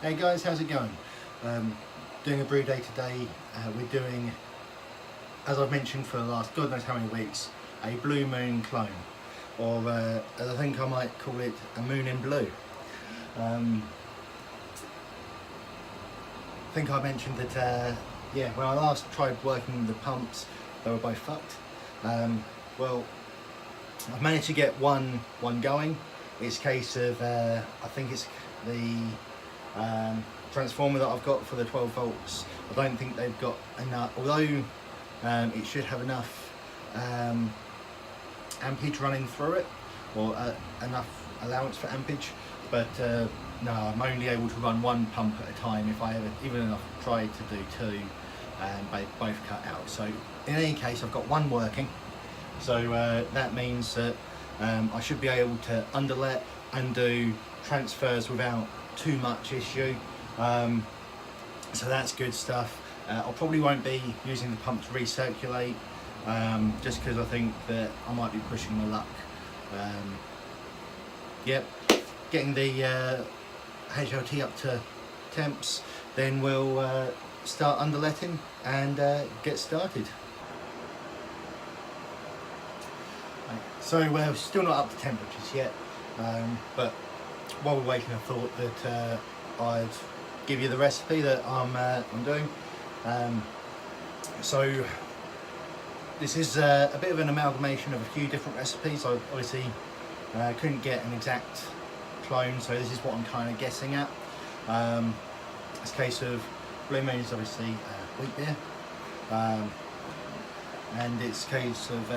Hey guys, how's it going? Doing a brew day today. We're doing, as I've mentioned for the last God knows how many weeks, a Blue Moon clone, or as I think I might call it, a moon in blue. I think I mentioned that, when I last tried working the pumps, they were both fucked. Well, I've managed to get one going. It's a case of, I think it's the transformer that I've got for the 12 volts. I don't think they've got enough, although it should have enough ampage running through it, or enough allowance for ampage, but no, I'm only able to run one pump at a time. If I ever, even if I've tried to do two, they both cut out. So in any case, I've got one working, so that means that I should be able to underlet and do transfers without too much issue, so that's good stuff. I probably won't be using the pump to recirculate, just because I think that I might be pushing my luck. Yep, getting the HLT up to temps, then we'll start underletting and get started. So we're still not up to temperatures yet, but while we're waiting, I thought that I'd give you the recipe that I'm doing. So this is a bit of an amalgamation of a few different recipes. I obviously couldn't get an exact clone, so this is what I'm kind of guessing at. It's a case of Blue Moon is obviously wheat beer, and it's a case of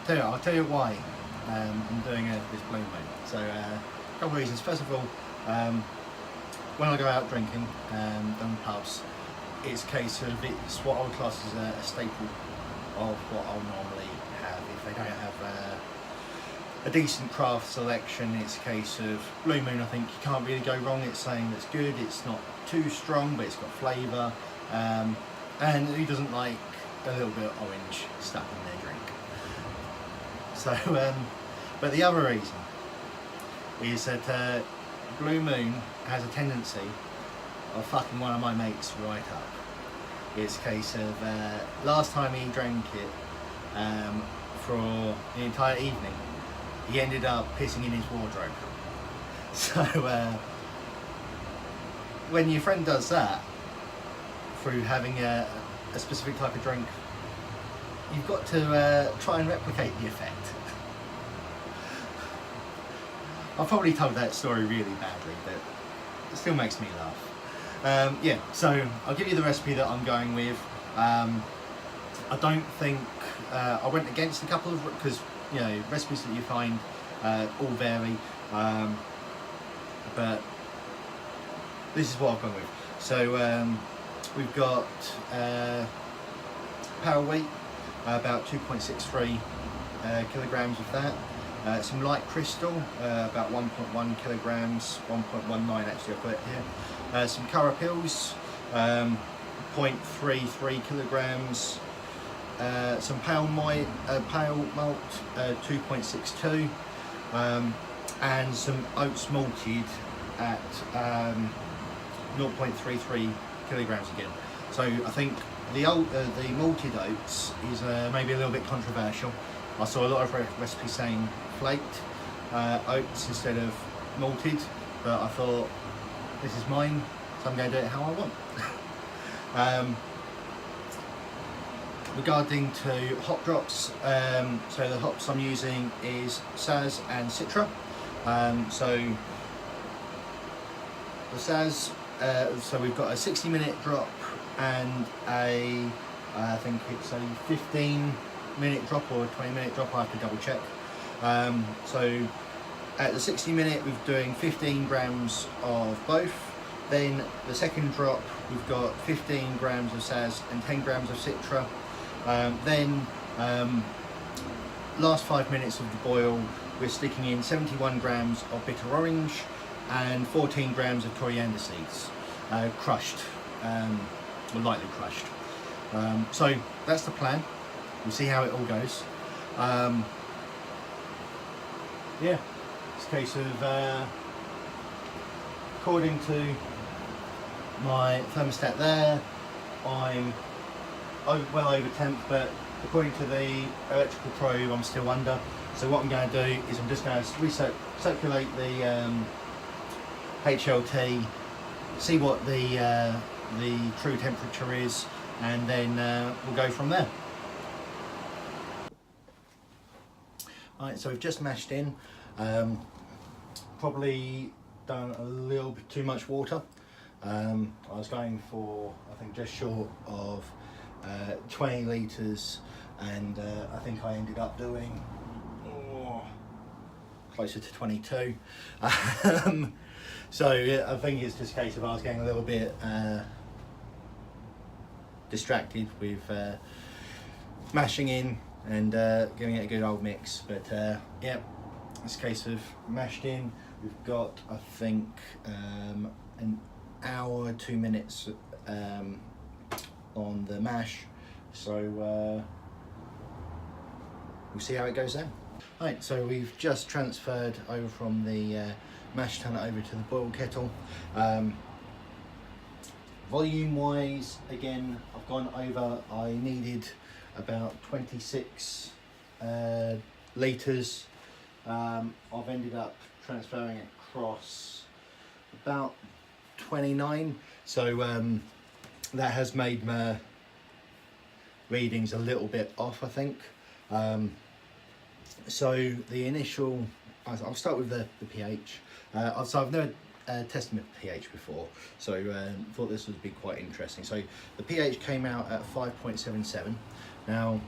I'll tell you why I'm doing this Blue Moon. So a couple of reasons. First of all, when I go out drinking down pubs, it's a case of, it's what I would class as a staple of what I'll normally have. If they don't have a decent craft selection, it's a case of Blue Moon. I think you can't really go wrong. It's saying that's good. It's not too strong, but it's got flavour, and who doesn't like a little bit of orange stuck in their drink? So, but the other reason is that Blue Moon has a tendency of fucking one of my mates right up. It's a case of, last time he drank it for the entire evening, he ended up pissing in his wardrobe. So when your friend does that through having a specific type of drink, you've got to try and replicate the effect. I've probably told that story really badly, but it still makes me laugh. Yeah, so I'll give you the recipe that I'm going with. I don't think I went against a couple of, because you know, recipes that you find all vary, but this is what I've gone with. So we've got power wheat, about 2.63 kilograms of that. Some light crystal, about 1.1 kilograms, 1.19 actually I put it here. Some carapils, 0.33 kilograms. Some pale malt, 2.62, and some oats malted at 0.33 kilograms again. So I think the malted oats is maybe a little bit controversial. I saw a lot of recipes saying flaked oats instead of malted, but I thought this is mine, so I'm going to do it how I want. Regarding to hop drops, so the hops I'm using is Saz and Citra. So the Saz, so we've got a 60-minute drop and I think it's a 15-minute drop or a 20-minute drop. I have to double check. So at the 60-minute we're doing 15 grams of both. Then the second drop we've got 15 grams of Saz and 10 grams of Citra. Then last 5 minutes of the boil, we're sticking in 71 grams of bitter orange and 14 grams of coriander seeds, crushed, or lightly crushed. So that's the plan. We'll see how it all goes. Yeah, it's a case of according to my thermostat there. I'm well over temp, but according to the electrical probe, I'm still under. So what I'm going to do is I'm just going to recirculate the HLT, see what the true temperature is, and then we'll go from there. Alright, so we've just mashed in. Probably done a little bit too much water. I was going for, I think, just short of 20 litres, and I think I ended up doing closer to 22. So yeah, I think it's just a case of I was getting a little bit distracted with mashing in and giving it a good old mix. But yeah, it's a case of mashed in. We've got, I think, an hour, 2 minutes on the mash, so we'll see how it goes then. Right, so we've just transferred over from the mash tun over to the boil kettle. Volume wise, again, I've gone over. I needed about 26 litres. I've ended up transferring across about 29, so that has made my readings a little bit off, I think. So the initial, I'll start with the pH. So I've never tested the pH before, so thought this would be quite interesting. So the pH came out at 5.77. Now,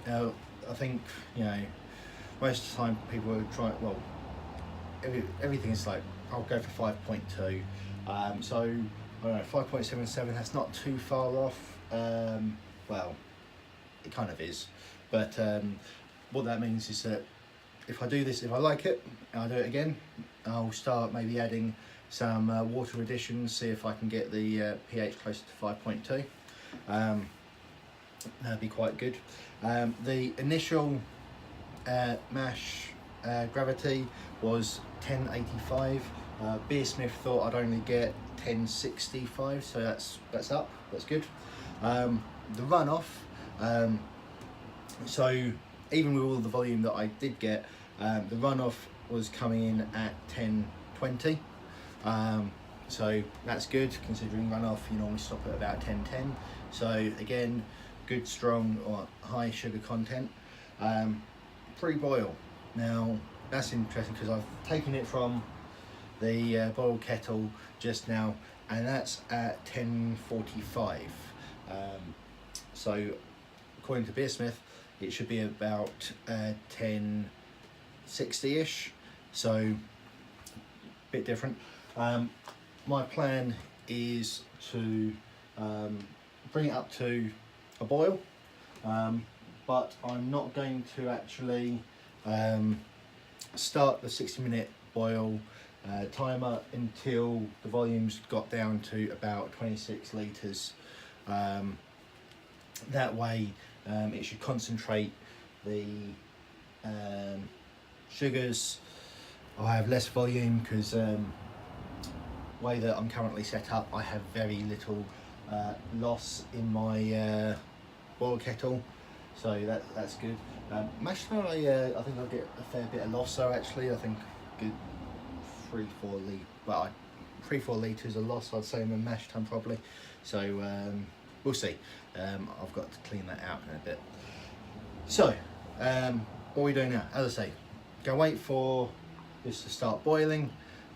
I think, you know, most of the time people will try, well, everything is like, I'll go for 5.2. So, I don't know, 5.77, that's not too far off. Well, it kind of is. But what that means is that if I do this, if I like it, and I do it again, I'll start maybe adding some water additions, see if I can get the pH closer to 5.2. That'd be quite good. The initial mash gravity was 1085. Beersmith thought I'd only get 1065, so that's up, that's good. The runoff, so even with all the volume that I did get, the runoff was coming in at 1020. So that's good, considering runoff you normally stop at about 1010. So again, good, strong or high sugar content. Pre-boil, now that's interesting because I've taken it from the boil kettle just now, and that's at 1045. So according to Beersmith, it should be about 1060-ish, so a bit different. My plan is to bring it up to a boil, but I'm not going to actually start the 60-minute boil timer until the volumes got down to about 26 litres. That way it should concentrate the sugars. I have less volume because way that I'm currently set up, I have very little loss in my boil kettle, so that's good. Mash tun, I think I'll get a fair bit of loss though, actually. I think good 3-4 litres of loss, I'd say, in my mash tun probably. So we'll see. I've got to clean that out in a bit. So what are we doing now? As I say, go wait for this to start boiling.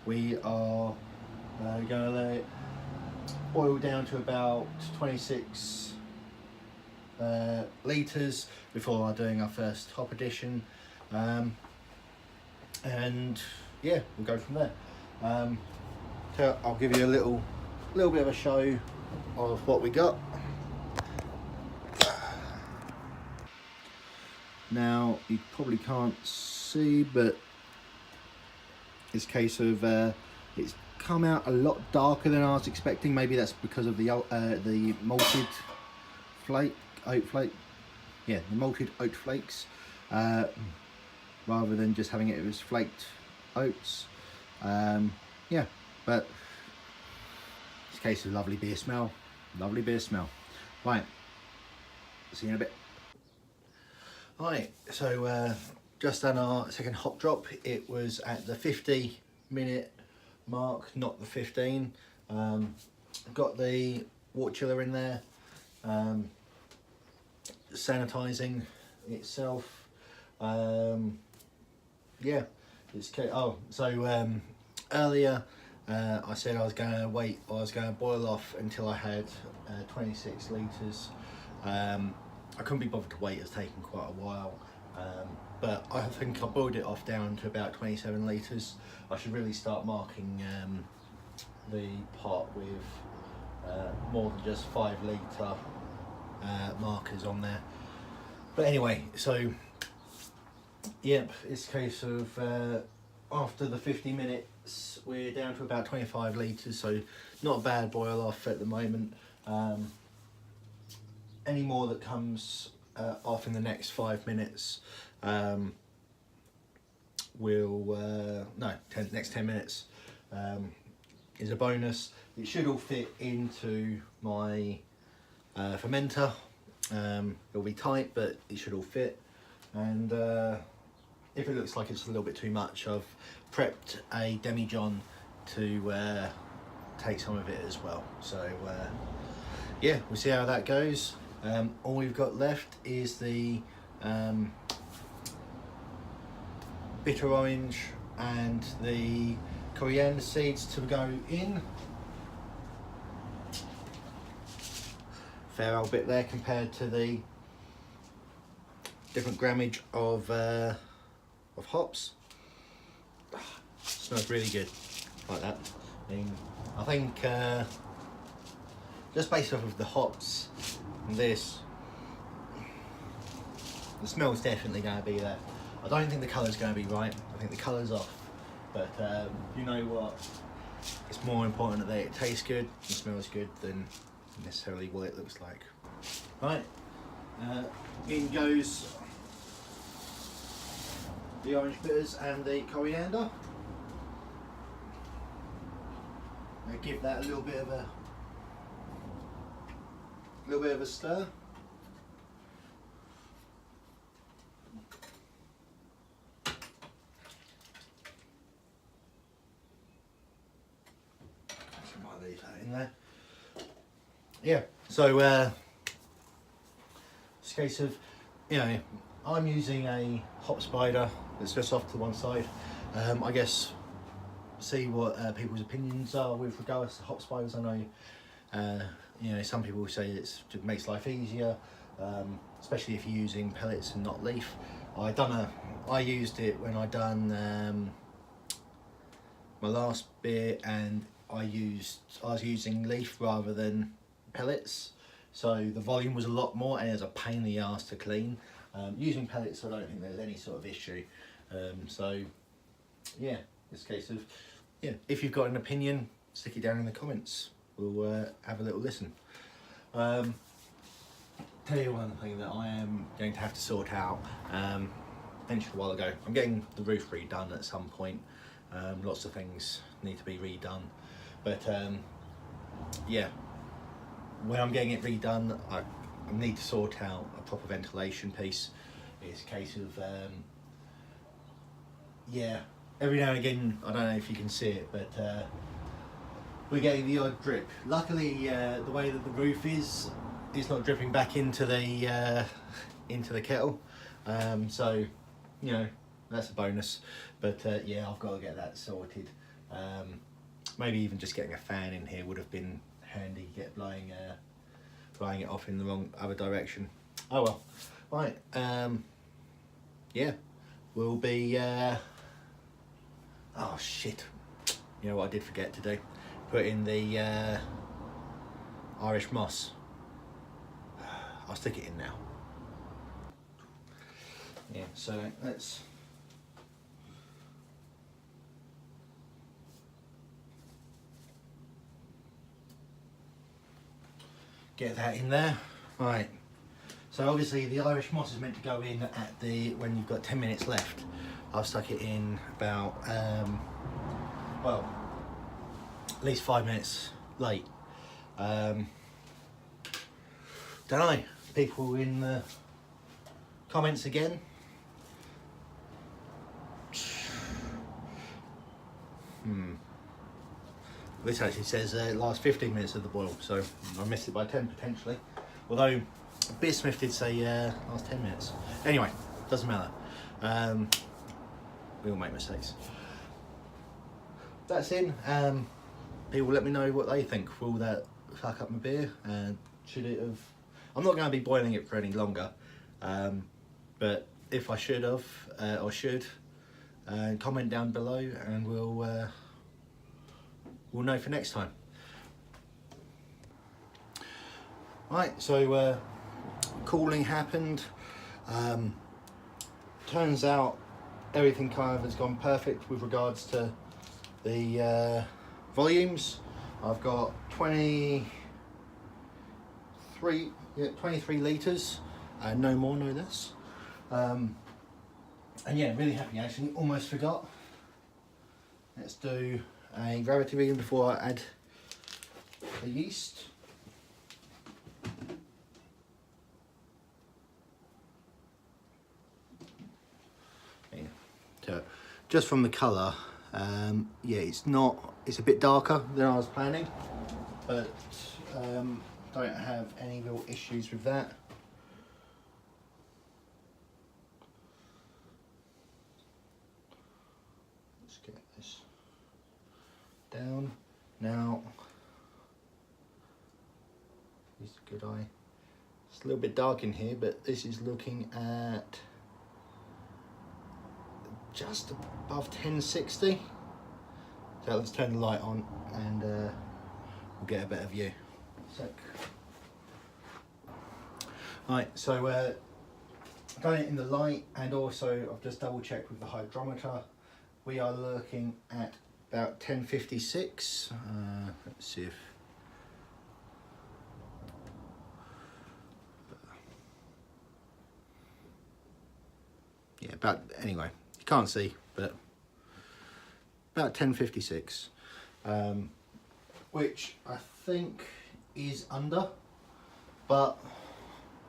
We are going to let it boil down to about 26 litres before doing our first hop addition, and yeah, we'll go from there. So I'll give you a little bit of a show of what we got. Now you probably can't see, but it's a case of it's come out a lot darker than I was expecting. Maybe that's because of the malted oat flake. Yeah, the malted oat flakes, rather than just having it as flaked oats. Yeah, but it's a case of lovely beer smell. Lovely beer smell. Right, see you in a bit. Right, so just done our second hop drop. It was at the 50-minute mark, not the 15. Got the water chiller in there, sanitizing itself. Yeah, it's earlier I said I was going to wait, I was going to boil off until I had 26 litres. I couldn't be bothered to wait, it's taken quite a while, but I think I boiled it off down to about 27 litres. I should really start marking the pot with more than just 5 litre markers on there. But anyway, so yep, it's a case of after the 50 minutes we're down to about 25 litres, so not a bad boil off at the moment. Any more that comes off in the next 5 minutes next 10 minutes is a bonus. It should all fit into my fermenter. It'll be tight, but it should all fit. And if it looks like it's a little bit too much, I've prepped a demijohn to take some of it as well. So yeah, we'll see how that goes. All we've got left is the bitter orange and the coriander seeds to go in. Fair old bit there compared to the different grammage of hops. Smells really good, like that. I think just based off of the hops and this, the smell's definitely going to be there. I don't think the colour's going to be right. I think the colour's off, but you know what? It's more important that it tastes good and smells good than necessarily what it looks like. Right, in goes the orange bitters and the coriander. I give that a little bit of a stir. I might leave that in there. Yeah, so it's a case of, you know, I'm using a hop spider that's just off to one side. I guess see what people's opinions are with regards to hop spiders. I know, you know, some people say it makes life easier, especially if you're using pellets and not leaf. I used it when I done my last beer, and I was using leaf rather than pellets, so the volume was a lot more and it was a pain in the ass to clean. Using pellets, I don't think there's any sort of issue. So yeah, it's a case of, yeah, if you've got an opinion, stick it down in the comments. We'll have a little listen. Tell you one thing that I am going to have to sort out. Mentioned a while ago, I'm getting the roof redone at some point. Lots of things need to be redone, but yeah, when I'm getting it redone, I need to sort out a proper ventilation piece. It's a case of yeah, every now and again, I don't know if you can see it, but we're getting the odd drip. Luckily, the way that the roof is, it's not dripping back into the kettle, so you know, that's a bonus. But yeah, I've got to get that sorted. Maybe even just getting a fan in here would have been handy. Get blowing it off in the wrong other direction. Oh well. Right. Yeah, we'll be. Oh shit! You know what I did forget to do? Put in the Irish moss. I'll stick it in now. Yeah. So let's. Get that in there. Right, so obviously the Irish moss is meant to go in at when you've got 10 minutes left. I've stuck it in about well, at least 5 minutes late. Don't know, people in the comments again. This actually says it lasts 15 minutes of the boil, so I missed it by 10 potentially. Although Beersmith did say last 10 minutes. Anyway, doesn't matter. We all make mistakes. That's in. People let me know what they think. Will that fuck up my beer? Should it have? I'm not going to be boiling it for any longer. But if I should have, or should, comment down below, and we'll know for next time. Right, so cooling happened. Turns out everything kind of has gone perfect with regards to the volumes. I've got 23 litres, no more, no less. And yeah, really happy actually, almost forgot. Let's do a gravity reading before I add the yeast. Yeah. So just from the colour, yeah, it's a bit darker than I was planning, but don't have any real issues with that. Let's get this down now. Use a good eye. It's a little bit dark in here, but this is looking at just above 1060. So let's turn the light on and we'll get a better view. Sec. Right, so going in the light, and also I've just double checked with the hydrometer. We are looking at about 1056. Let's see if yeah, about, anyway, you can't see, but about 1056, which I think is under, but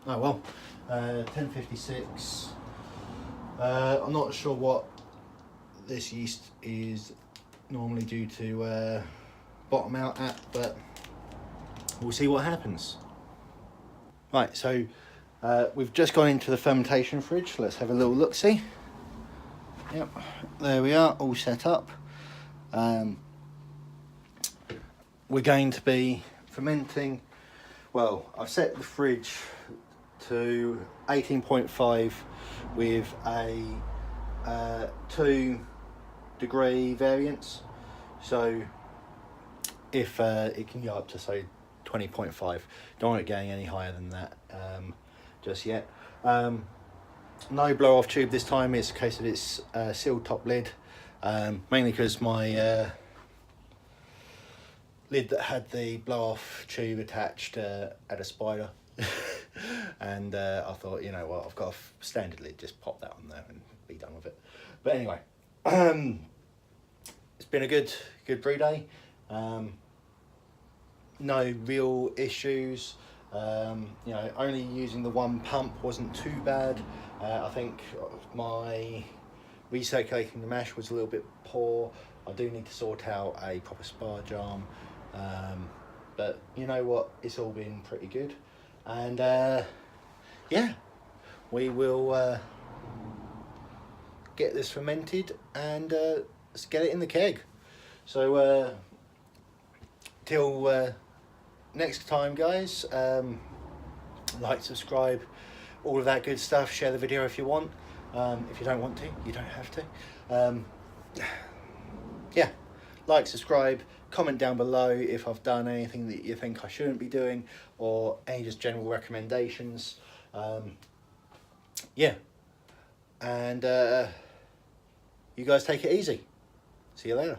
oh well. 1056. I'm not sure what this yeast is normally due to bottom out at, but we'll see what happens. Right, so we've just gone into the fermentation fridge. Let's have a little look-see. Yep, there we are, all set up. We're going to be fermenting, well, I've set the fridge to 18.5 with a 2-degree variance. So if it can go up to, say, 20.5, don't want it going any higher than that just yet. No blow off tube this time. It's a case of it's sealed top lid, mainly because my lid that had the blow off tube attached had a spider. And I thought, you know what, I've got a standard lid, just pop that on there and be done with it. But anyway, it's been a good brew day. No real issues. You know, only using the one pump wasn't too bad. I think my recirculating the mash was a little bit poor. I do need to sort out a proper spar jar. But you know what, it's all been pretty good. And yeah, we will get this fermented and let's get it in the keg. So till next time, guys, like, subscribe, all of that good stuff. Share the video if you want. If you don't want to, you don't have to. Yeah, like, subscribe, comment down below if I've done anything that you think I shouldn't be doing, or any just general recommendations. Yeah, and you guys take it easy. See you later.